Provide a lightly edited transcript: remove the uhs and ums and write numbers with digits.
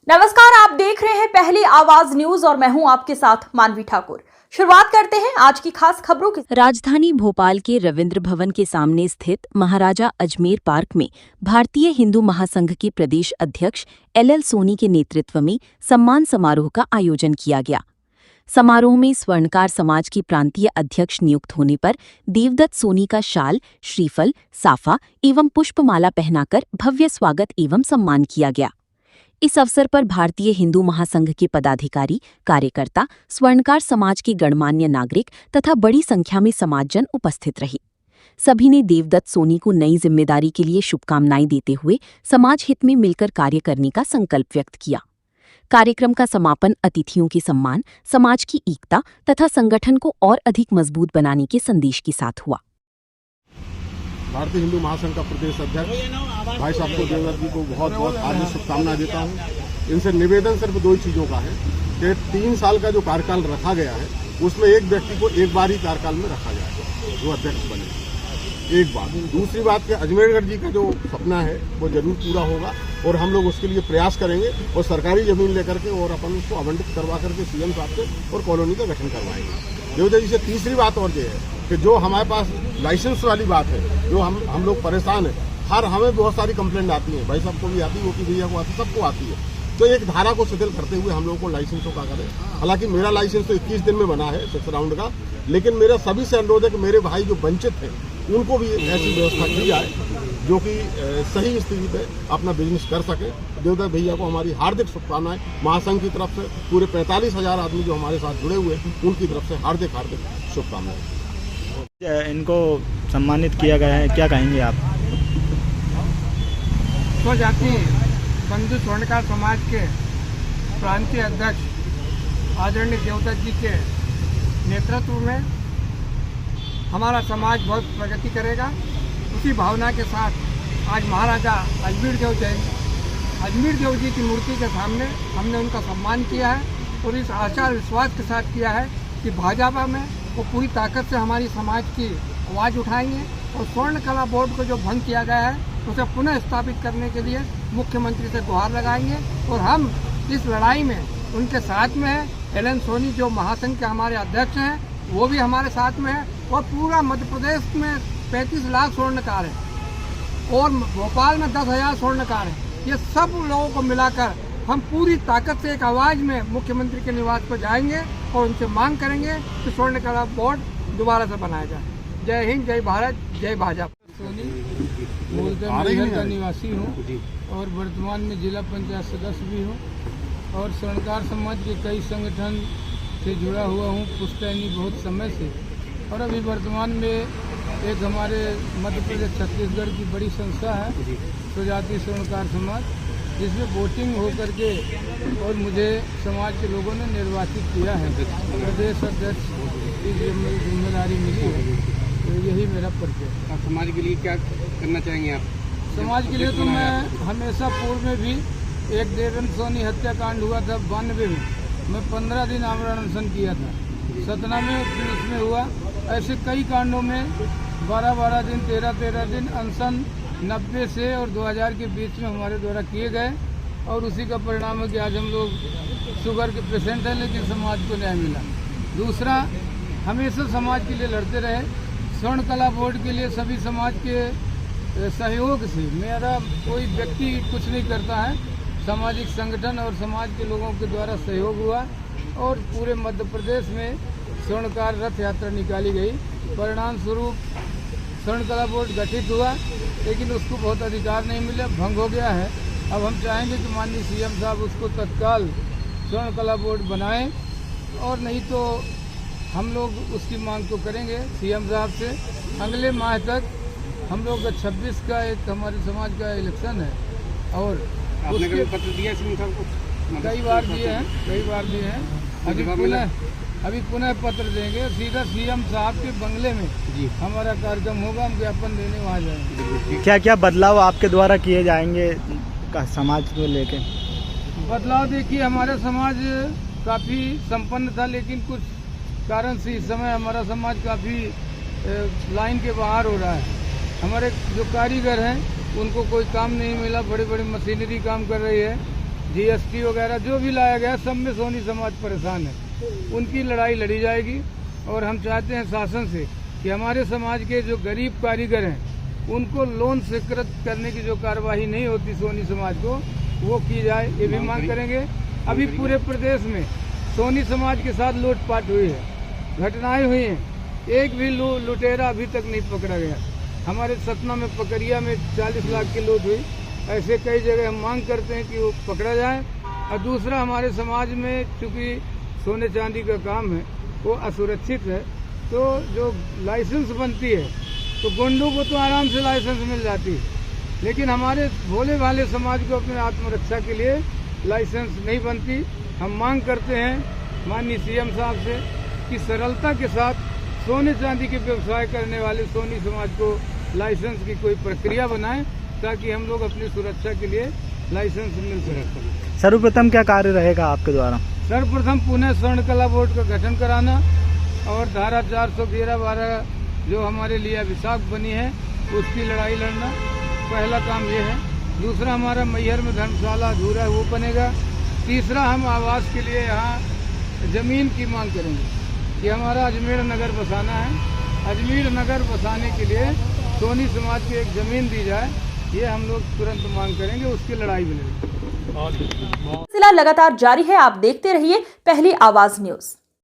नमस्कार, आप देख रहे हैं पहली आवाज न्यूज और मैं हूं आपके साथ मानवी ठाकुर। शुरुआत करते हैं आज की खास खबरों की। राजधानी भोपाल के रविंद्र भवन के सामने स्थित महाराजा अजमेर पार्क में भारतीय हिंदू महासंघ के प्रदेश अध्यक्ष LL सोनी के नेतृत्व में सम्मान समारोह का आयोजन किया गया। समारोह में स्वर्णकार समाज की प्रांतीय अध्यक्ष नियुक्त होने पर देवदत्त सोनी का शाल, श्रीफल, साफा एवं पुष्पमाला पहनाकर भव्य स्वागत एवं सम्मान किया गया। इस अवसर पर भारतीय हिंदू महासंघ के पदाधिकारी, कार्यकर्ता, स्वर्णकार समाज के गणमान्य नागरिक तथा बड़ी संख्या में समाजजन उपस्थित रहे। सभी ने देवदत्त सोनी को नई जिम्मेदारी के लिए शुभकामनाएं देते हुए समाज हित में मिलकर कार्य करने का संकल्प व्यक्त किया। कार्यक्रम का समापन अतिथियों के सम्मान, समाज की एकता तथा संगठन को और अधिक मजबूत बनाने के संदेश के साथ हुआ। भारतीय हिंदू महासंघ का प्रदेश अध्यक्ष भाई साहब को, देवदत्त जी को बहुत बहुत हार्दिक शुभकामनाएं देता हूं। इनसे निवेदन सिर्फ दो ही चीज़ों का है कि 3 साल का जो कार्यकाल रखा गया है उसमें एक व्यक्ति को एक बार ही कार्यकाल में रखा जाएगा जो अध्यक्ष बने, एक बार। दूसरी बात कि अजमेरगढ़ जी का जो सपना है वो जरूर पूरा होगा और हम लोग उसके लिए प्रयास करेंगे और सरकारी जमीन लेकर के और अपन उसको आवंटित करवा करके CM साहब से और कॉलोनी का गठन करवाएंगे। देवदत्त जी से तीसरी बात और ये है कि जो हमारे पास लाइसेंस वाली बात है, जो हम लोग परेशान हैं, हमें बहुत सारी कंप्लेंट आती है, भाई साहब को भी आती है, वो की भैया को आती है, सबको आती है। तो एक धारा को शिथिल करते हुए हम लोगों को लाइसेंसों का करें। हालांकि मेरा लाइसेंस तो 21 दिन में बना है 6 राउंड का, लेकिन मेरा सभी से अनुरोध है कि मेरे भाई जो वंचित हैं उनको भी ऐसी व्यवस्था की जाए जो कि सही स्थिति पे अपना बिजनेस कर सके। देवदत्त भैया को हमारी हार्दिक शुभकामनाएं महासंघ की तरफ से, पूरे 45,000 आदमी जो हमारे साथ जुड़े हुए हैं उनकी तरफ से हार्दिक शुभकामनाएं। इनको सम्मानित किया गया है, क्या कहेंगे आप? स्वजाति बंधु स्वर्णकार समाज के प्रांतीय अध्यक्ष आदरणीय देवदत्त जी के नेतृत्व में हमारा समाज बहुत प्रगति करेगा। उसी भावना के साथ आज महाराजा अजमेर देव जी की मूर्ति के सामने हमने उनका सम्मान किया है और इस आशा और विश्वास के साथ किया है कि भाजपा में वो पूरी ताकत से हमारी समाज की आवाज़ उठाएंगे और स्वर्ण कला बोर्ड को जो भंग किया गया है उसे पुनः स्थापित करने के लिए मुख्यमंत्री से गुहार लगाएंगे और हम इस लड़ाई में उनके साथ में है। LL सोनी जो महासंघ के हमारे अध्यक्ष हैं वो भी हमारे साथ में है और पूरा मध्य प्रदेश में 35 लाख स्वर्णकार हैं और भोपाल में 10,000 स्वर्णकार हैं। ये सब लोगों को मिलाकर हम पूरी ताकत से एक आवाज़ में मुख्यमंत्री के निवास पर जाएंगे और उनसे मांग करेंगे कि स्वर्ण कला बोर्ड दोबारा से बनाया जाए। जय हिंद, जय भारत, जय भाजपा। सोनी मूलतः मैहर का निवासी हूँ और वर्तमान में जिला पंचायत सदस्य भी हूँ और स्वर्णकार समाज के कई संगठन से जुड़ा हुआ हूँ पुश्तैनी बहुत समय से। और अभी वर्तमान में एक हमारे मध्य प्रदेश छत्तीसगढ़ की बड़ी संस्था है स्वजाति स्वर्णकार समाज, जिसमें वोटिंग हो करके और मुझे समाज के लोगों ने निर्वाचित किया है। प्रदेश अध्यक्ष की जिम्मेदारी मिली है, तो यही मेरा परिचय है। आप समाज के लिए क्या करना चाहेंगे? आप समाज के लिए तो मैं हमेशा पूर्व में भी एक देवेंद्र सोनी हत्याकांड हुआ था 92 में, मैं 15 दिन आमरण अनशन किया था। सतना में उसमें हुआ, ऐसे कई कांडों में 12-12 दिन 13-13 दिन अनशन 90 से और 2000 के बीच में हमारे द्वारा किए गए और उसी का परिणाम है कि आज हम लोग शुगर के पेशेंट हैं लेकिन समाज को न्याय मिला। दूसरा, हमेशा समाज के लिए लड़ते रहे। स्वर्ण कला बोर्ड के लिए सभी समाज के सहयोग से, मेरा कोई व्यक्ति कुछ नहीं करता है, सामाजिक संगठन और समाज के लोगों के द्वारा सहयोग हुआ और पूरे मध्य प्रदेश में स्वर्णकार रथ यात्रा निकाली गई। परिणाम स्वरूप स्वर्ण कला बोर्ड गठित हुआ लेकिन उसको बहुत अधिकार नहीं मिला, भंग हो गया है। अब हम चाहेंगे कि माननीय CM साहब उसको तत्काल स्वर्ण कला बोर्ड बनाएं और नहीं तो हम लोग उसकी मांग तो करेंगे CM साहब से। अगले माह तक हम लोग का 26 का एक हमारे समाज का इलेक्शन है और उसके पत्र दिया CM साहब को? कई बार दिए हैं। अभी पुनः पत्र देंगे, सीधा CM साहब के बंगले में जी हमारा कार्यक्रम होगा, हम ज्ञापन देने वहाँ जाएंगे। क्या क्या बदलाव आपके द्वारा किए जाएंगे समाज को लेके? बदलाव देखिए, हमारा समाज काफ़ी संपन्न था लेकिन कुछ कारण से इस समय हमारा समाज काफ़ी लाइन के बाहर हो रहा है। हमारे जो कारीगर हैं उनको कोई काम नहीं मिला, बड़ी बड़ी मशीनरी काम कर रही है जीएसटी वगैरह जो भी लाया गया सब में सोनी समाज परेशान है। उनकी लड़ाई लड़ी जाएगी और हम चाहते हैं शासन से कि हमारे समाज के जो गरीब कारीगर हैं उनको लोन स्वीकृत करने की जो कार्यवाही नहीं होती सोनी समाज को वो की जाए, ये भी मांग करेंगे। अभी पूरे प्रदेश में सोनी समाज के साथ लूटपाट हुई है, घटनाएं हुई हैं, एक भी लुटेरा अभी तक नहीं पकड़ा गया। हमारे सतना में पकड़िया में 40 लाख की लूट हुई। ऐसे कई जगह हम मांग करते हैं कि वो पकड़ा जाए। और दूसरा, हमारे समाज में चूँकि सोने चांदी का काम है वो असुरक्षित है, तो जो लाइसेंस बनती है तो गुंडों को तो आराम से लाइसेंस मिल जाती है, लेकिन हमारे भोले भाले समाज को अपने आत्मरक्षा के लिए लाइसेंस नहीं बनती। हम मांग करते हैं माननीय सीएम साहब से कि सरलता के साथ सोने चांदी के व्यवसाय करने वाले सोनी समाज को लाइसेंस की कोई प्रक्रिया बनाएं ताकि हम लोग अपनी सुरक्षा के लिए लाइसेंस मिल सके। सर्वप्रथम क्या कार्य रहेगा आपके द्वारा? सर्वप्रथम पुनः स्वर्ण कला बोर्ड का गठन कराना और धारा 413-12 जो हमारे लिए अभिशाप बनी है उसकी लड़ाई लड़ना, पहला काम ये है। दूसरा, हमारा मैहर में धर्मशाला अधूरा है वो बनेगा। तीसरा, हम आवास के लिए यहाँ ज़मीन की मांग करेंगे कि हमारा अजमेर नगर बसाना है। अजमेर नगर बसाने के लिए सोनी समाज की एक ज़मीन दी जाए, ये हम लोग तुरंत मांग करेंगे, उसकी लड़ाई भी लड़ेंगे। सिलसिला लगातार जारी है, आप देखते रहिए पहली आवाज न्यूज।